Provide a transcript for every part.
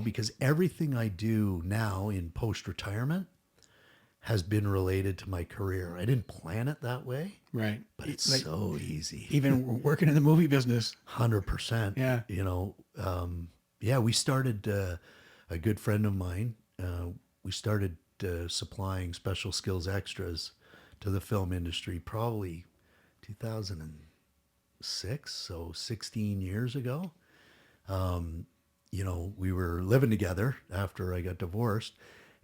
because everything I do now in post-retirement has been related to my career. I didn't plan it that way, Right. but it's Like so easy. even working in the movie business. 100%. Yeah. Yeah, we started, a good friend of mine, we started supplying special skills extras to the film industry probably 2006, so 16 years ago. We were living together after I got divorced,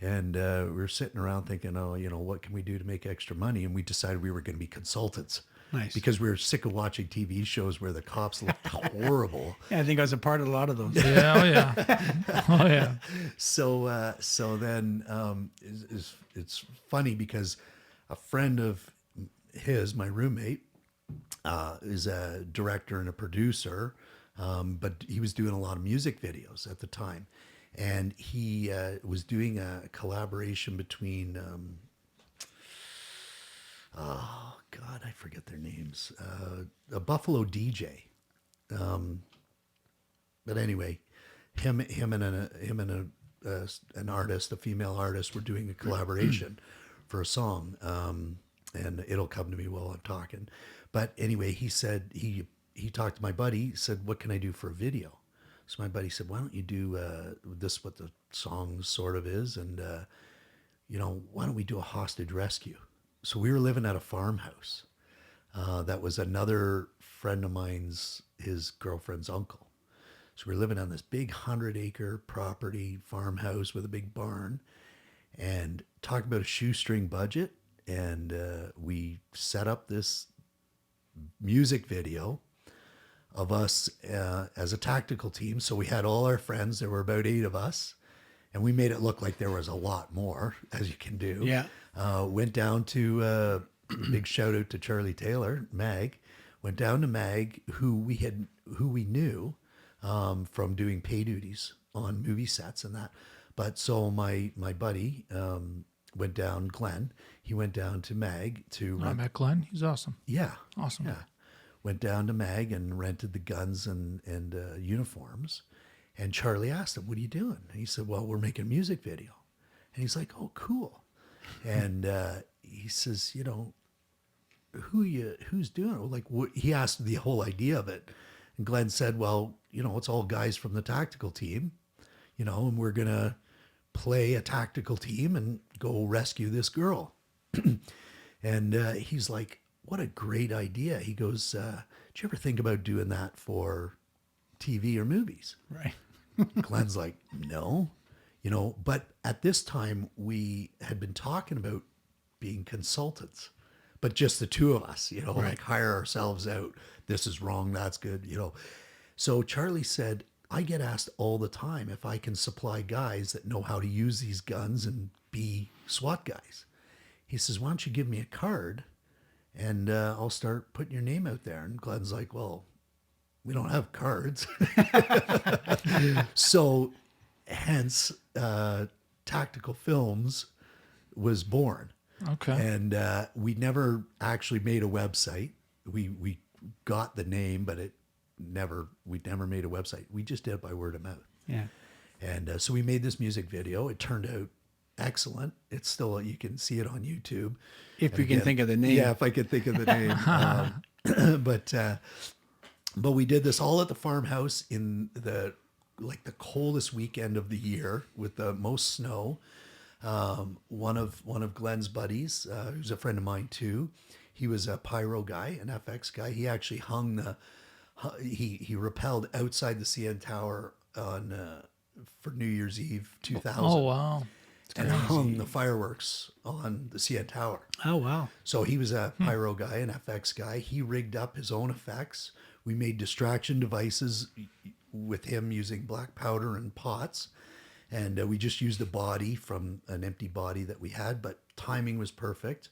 and we were sitting around thinking, oh, what can we do to make extra money? And we decided we were going to be consultants. Nice. Because we were sick of watching TV shows where the cops looked horrible. Yeah, I think I was a part of a lot of those. Yeah, oh yeah. Oh yeah. So then it's funny because a friend of his, my roommate, is a director and a producer, but he was doing a lot of music videos at the time, and he was doing a collaboration between oh God, I forget their names, a Buffalo DJ, but anyway, him and an artist, a female artist, were doing a collaboration for a song, and it'll come to me while I'm talking. But anyway, he said he talked to my buddy, said, "What can I do for a video?" So my buddy said, "Why don't you do this? What the song sort of is, and why don't we do a hostage rescue?" So we were living at a farmhouse. That was another friend of mine's, his girlfriend's uncle. So we were living on this big 100-acre property farmhouse with a big barn, and talked about a shoestring budget. And we set up this music video of us as a tactical team. So we had all our friends. There were about 8 of us, and we made it look like there was a lot more, as you can do. Yeah. Went down to big shout out to Charlie Taylor, Mag. Went down to Mag, who we knew from doing pay duties on movie sets and that. But so my buddy went down, Glenn. He went down to Mag to. I met Glenn. He's awesome. Yeah, Awesome. Yeah, went down to Mag and rented the guns and uniforms. And Charlie asked him, "What are you doing?" And he said, "Well, we're making a music video." And he's like, "Oh, cool." And he says, who's doing it? Like, he asked the whole idea of it. And Glenn said, "Well, it's all guys from the tactical team, and we're going to play a tactical team and go rescue this girl." And he's like, "What a great idea." He goes, "Did you ever think about doing that for TV or movies?" Right. Glenn's like, "No." But at this time we had been talking about being consultants, but just the two of us, like hire ourselves out. This is wrong. That's good. So Charlie said, "I get asked all the time if I can supply guys that know how to use these guns and be SWAT guys." He says, "Why don't you give me a card and I'll start putting your name out there." And Glenn's like, "Well, we don't have cards." So hence Tactical Films was born. Okay. And we never actually made a website. We got the name, but we never made a website. We just did it by word of mouth. Yeah. And so we made this music video. It turned out excellent. It's still, you can see it on YouTube. If And you can again, think of the name. Yeah, if I could think of the name. But we did this all at the farmhouse in the coldest weekend of the year with the most snow. One of Glenn's buddies, who's a friend of mine too, he was a pyro guy, an FX guy. He actually he rappelled outside the CN Tower for New Year's Eve 2000. Oh wow. And hung the fireworks on the CN Tower. Oh, wow. So he was a pyro guy, an FX guy. He rigged up his own effects. We made distraction devices with him using black powder and pots. And we just used a body from an empty body that we had, but timing was perfect.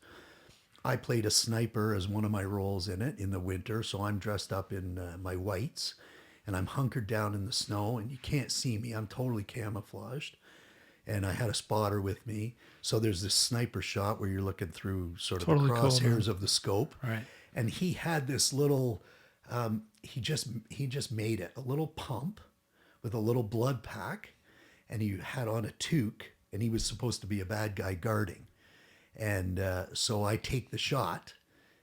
I played a sniper as one of my roles in it in the winter. So I'm dressed up in my whites and I'm hunkered down in the snow and you can't see me. I'm totally camouflaged. And I had a spotter with me. So there's this sniper shot where you're looking through sort of Totally the cool, crosshairs of the scope. Right. And he had this little, he just made it, a little pump with a little blood pack. and he had on a toque, and he was supposed to be a bad guy guarding. And so I take the shot,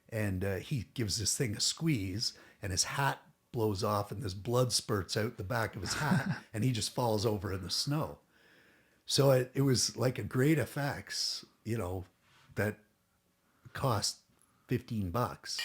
and he gives this thing a squeeze, and his hat blows off, and this blood spurts out the back of his hat, and he just falls over in the snow. So it was like a great effects, that cost $15.